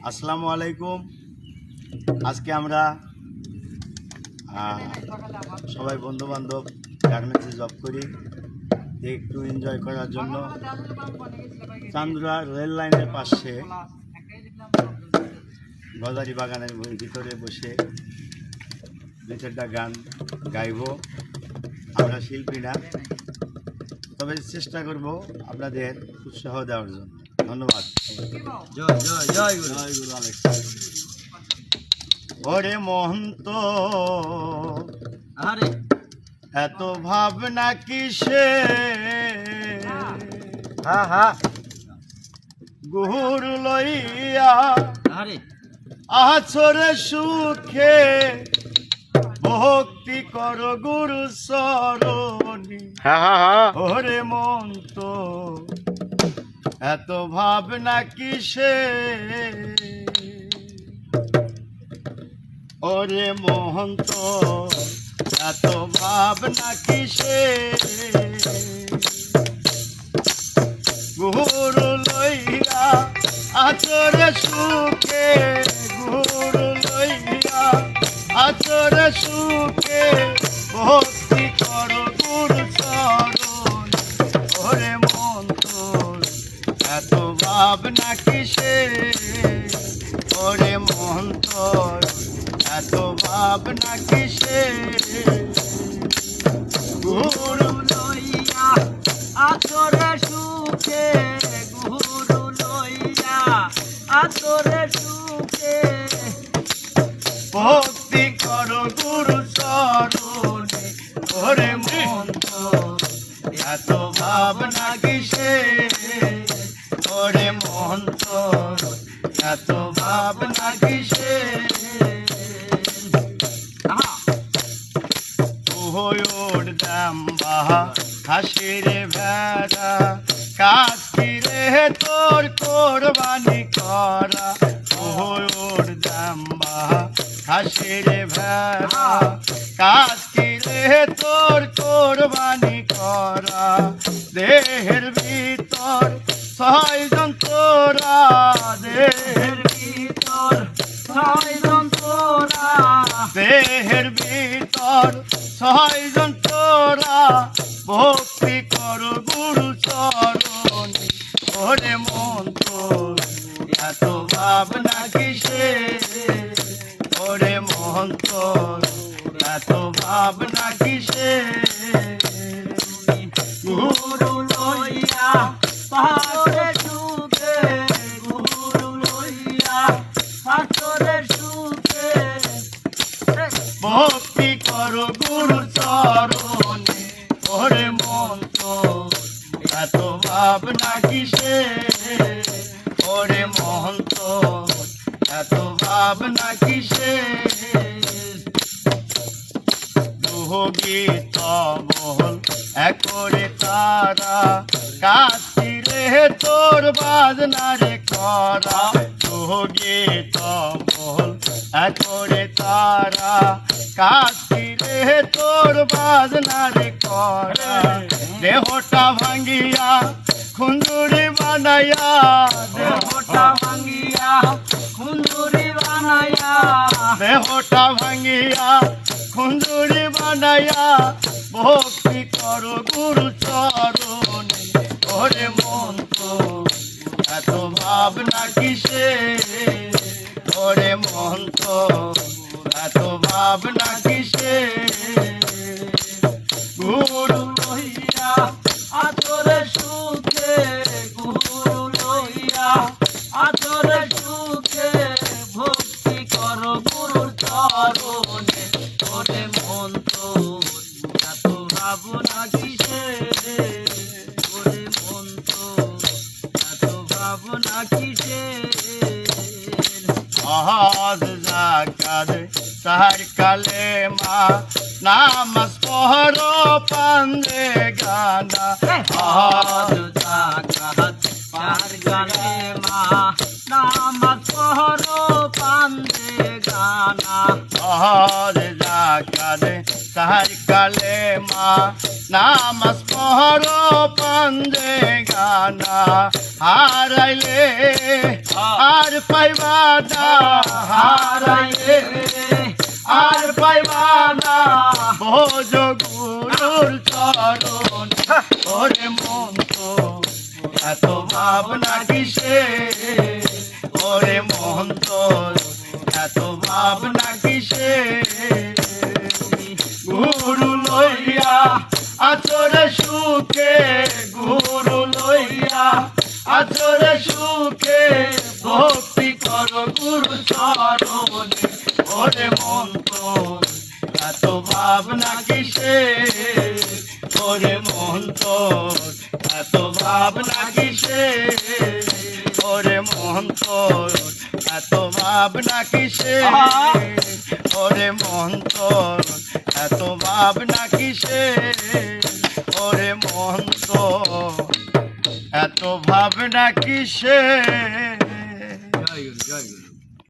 আসসালামু আলাইকুম। আজকে আমরা সবাই বন্ধুবান্ধব গার্মেন্টসে জব করি, একটু এনজয় করার জন্য চান্দুরা রেল লাইনের পাশে গজারি বাগানের ভিতরে বসে দু চারটা গান গাইব। আমরা শিল্পী না, তবে চেষ্টা করব আপনাদের উৎসাহ দেওয়ার জন্য। ধন্যবাদ। জয় জয় জয় গুরু। জয় গুরু আলেক। ওরে মহন্ত আরে এত ভাবনা কিসে, হা হা গুরু লইয়া আরে আছরে সুখে ভক্তি কর গুরু চরণি। ওরে মন্ত এত ভাবনা কিসে, ওরে মহন্ত এত ভাবনা কিসে, গুরু লইয়া আচরে সুখে, গুরু লইয়া আচরে সুখে ভক্তি কর গুরু চরণ। ওরে মন্ত এত ভাবনা কিসে, ওরে মন্ত এত ভাবনা কিসে, গুরু লইয়া আতরে সুখে, গুরু লইয়া আতরে সুখে ভক্তি কর গুরু চরণে। ওরে মন্ত এত ভাবনা কিসে, ওরে মন্ত এত ভাবনা কিসে, ওর দাম বাহা হাসির ভেড়া কাশিরে তোর কোরবানি করা। ওর দাম বাহা হাসির ভেড়া কাশিরে তোর কোরবানি করা। দেহের ভিতর ছয়জন তোরা, দেহের ভিতর ছয়জন তোরা, দেহের ভিতর ছয়জন তোরা ভক্তি কর গুরু চরণে। ওরে মন্ত এত ভাবনা কিসে, ওরে মন্ত এত ভাবনা কিসে, গুরু লইয়া আতরে সুখে, গুরু লইয়া আতরে সুখে ভক্তি কর গুরু চরণে। ওরে মন্ত এত ভাবনা কিসে, ওরে মহন্ত এত ভাবনা কিসে, গীত বহল একরে তারা কাশিরে তোর বাজনা রে করা। গীত বহল একরে তারা কাশিরে তোর বাজনা রে করা। দেহটা ভাঙ্গিয়া খুন্দুরি বানাইয়া, দেহটা ভাঙ্গিয়া খুন্দুরি বানাইয়া, দেহটা ভাঙ্গিয়া খুন্দুরি বানাইয়া ভক্তি কর গুরু চরণে। ওরে মন্ত এত ভাবনা কিসে, ওরে মন্ত এত ভাবনা কিসে, গুরু লইয়া আতরে সুখে, গুরু লইয়া আতরে সুখে ভক্তি কর গুরু চরণে। ওরে মন্ত এত ভাবনা কিসে, ওরে মন্ত এত ভাবনা কিসে। আজ জাকাত সার কালে মা নামাজ পড় পান্দে গানা। আজ জাকাত চার গানে মা নামাজ পড়ো পান্দে গানা। আজ জাকাত সার কালে মা নামাজ পড় পান্দে গানা। হারাইলে আর পাইবা না হারাইলে আর পাইবা না ভোজ গুরুর চরণ ওরে মন তো এত ভাবনা কিসে ওরে মন তো এত ভাবনা কিসে গুরু লইয়া আচরে সুখে গুরু লইয়া আচরে সুখে ভক্তি কর গুরু চরণে ওরে মন তো এত ভাবনা কিসে ওরে মন তো এত ভাবনা কিসে ওরে মন তো এত ভাবনা কিসে ওরে মন তো এত ভাবনা কিসে ওরে মন তো এত ভাবনা কিসে জয় গুরু জয় গুরু